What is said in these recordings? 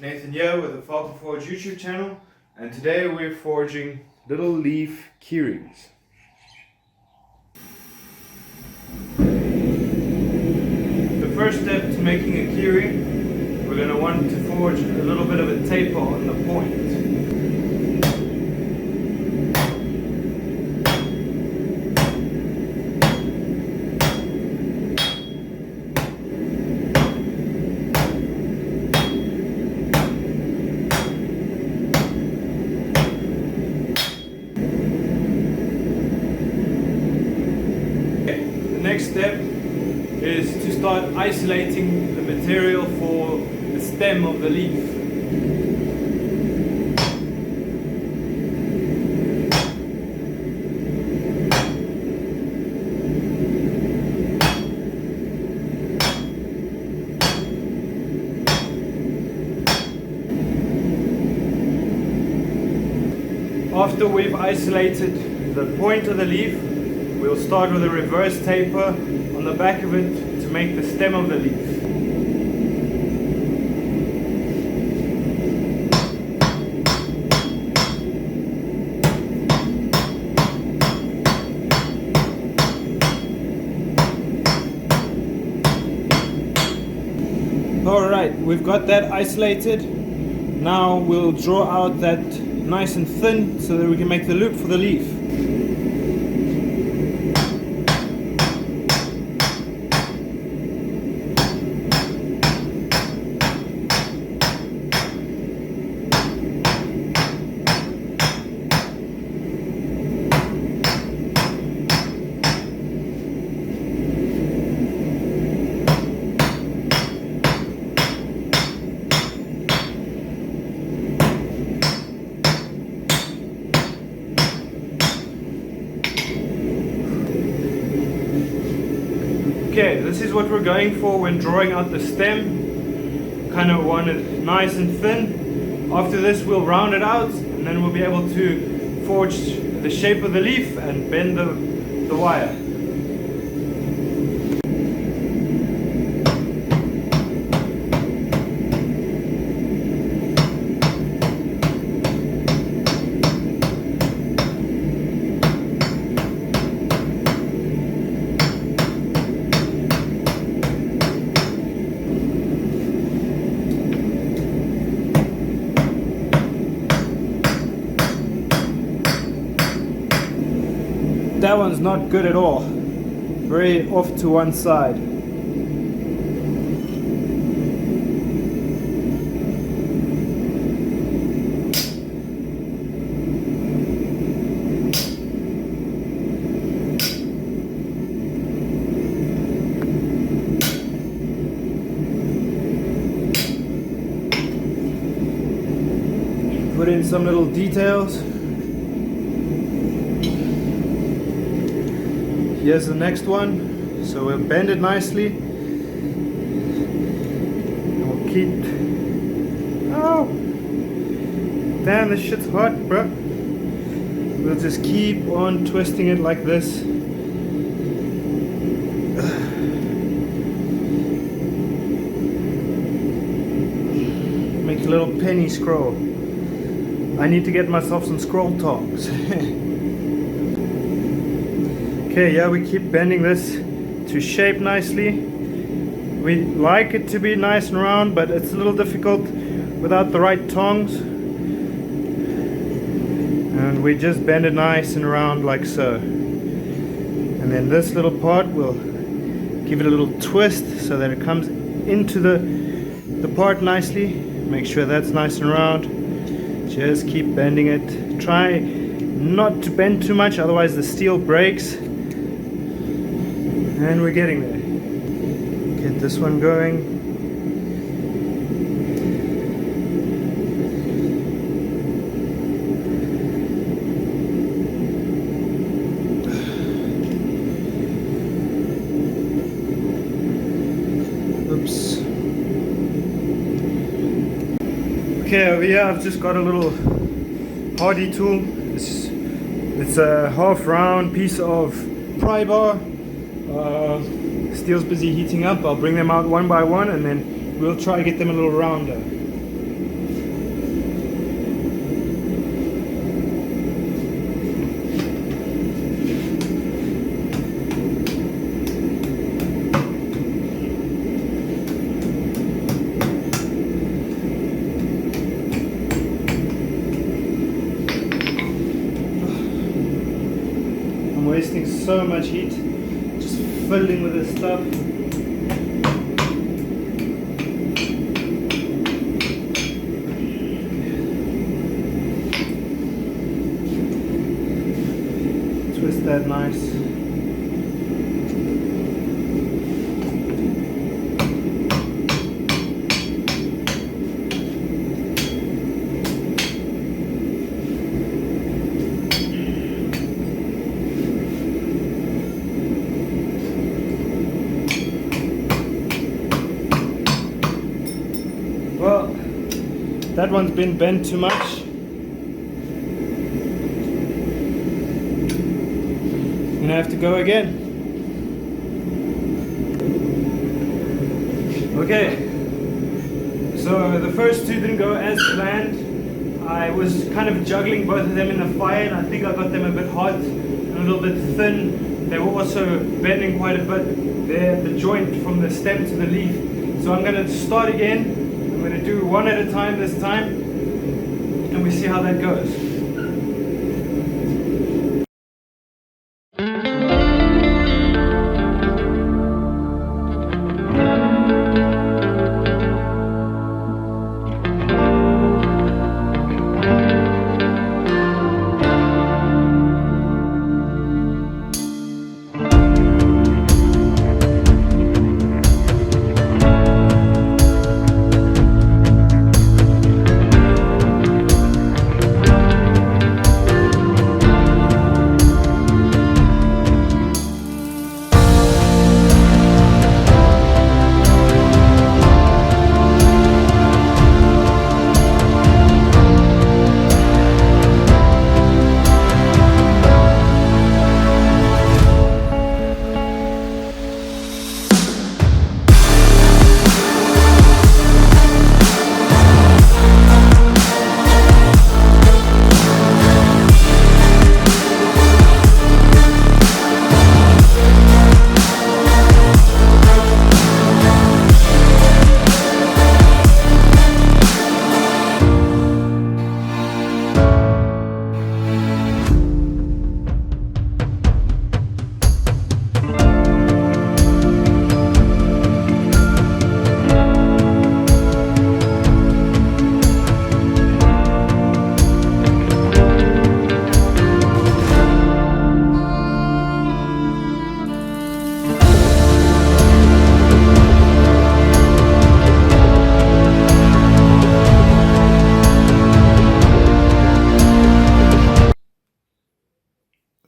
Nathan here with the Falcon Forge YouTube channel, and today we're forging little leaf keyrings. The first step to making a keyring, we're going to want to forge a little bit of a taper on the point. Next step is to start isolating the material for the stem of the leaf. After we've isolated the point of the leaf, we'll start with a reverse taper on the back of it to make the stem of the leaf. Alright, we've got that isolated. Now we'll draw out that nice and thin so that we can make the loop for the leaf. Okay, this is what we're going for when drawing out the stem. Kind of want it nice and thin. After this we'll round it out and then we'll be able to forge the shape of the leaf and bend the wire. That one's not good at all. Very off to one side. Put in some little details. Here's the next one, so we'll bend it nicely. We'll keep. Oh, damn! This shit's hot, bro. We'll just keep on twisting it like this. Make a little penny scroll. I need to get myself some scroll tongs. Okay, yeah, we keep bending this to shape nicely. We like it to be nice and round, but it's a little difficult without the right tongs. And we just bend it nice and round like so. And then this little part, we'll give it a little twist so that it comes into the part nicely. Make sure that's nice and round. Just keep bending it. Try not to bend too much, otherwise the steel breaks. And we're getting there. Get this one going. Oops. Okay, over here I've just got a little hardy tool. It's a half round piece of pry bar. Steel's busy heating up. I'll bring them out one by one and then we'll try to get them a little rounder. so much heat, just filling with this stuff. Twist that nice. Well, that one's been bent too much. I'm gonna have to go again. Okay, so the first two didn't go as planned. I was kind of juggling both of them in the fire, and I think I got them a bit hot and a little bit thin. They were also bending quite a bit there, the joint from the stem to the leaf. So I'm gonna start again. I'm going to do one at a time this time, and we see how that goes.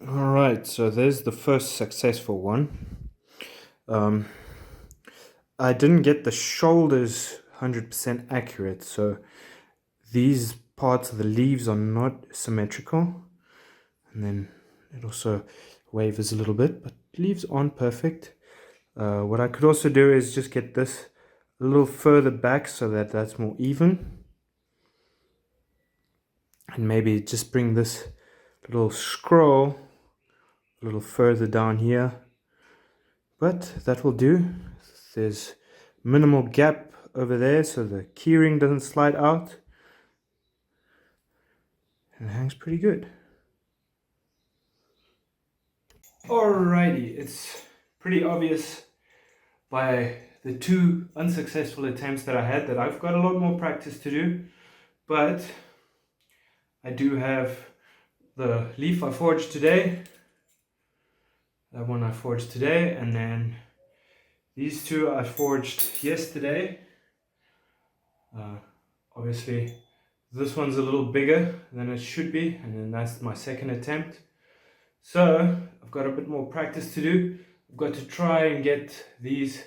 Alright, so there's the first successful one. I didn't get the shoulders 100% accurate, so these parts of the leaves are not symmetrical, and then it also wavers a little bit, but leaves aren't perfect. What I could also do is just get this a little further back so that that's more even, and maybe just bring this little scroll a little further down here, but that will do. There's minimal gap over there so the keyring doesn't slide out, and it hangs pretty good. Alrighty, it's pretty obvious by the two unsuccessful attempts that I had that I've got a lot more practice to do, but I do have the leaf I forged today, that one I forged today, and then these two I forged yesterday. Obviously this one's a little bigger than it should be, and then that's my second attempt. So I've got a bit more practice to do. I've got to try and get these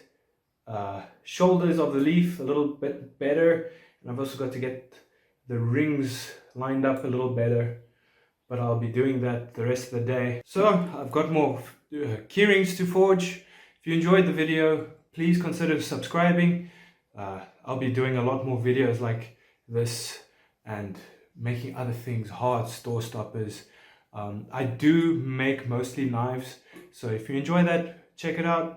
shoulders of the leaf a little bit better, and I've also got to get the rings lined up a little better, but I'll be doing that the rest of the day. So I've got more keyrings to forge. If you enjoyed the video, please consider subscribing. I'll be doing a lot more videos like this and making other things, hearts, door stoppers. I do make mostly knives, so if you enjoy that, check it out.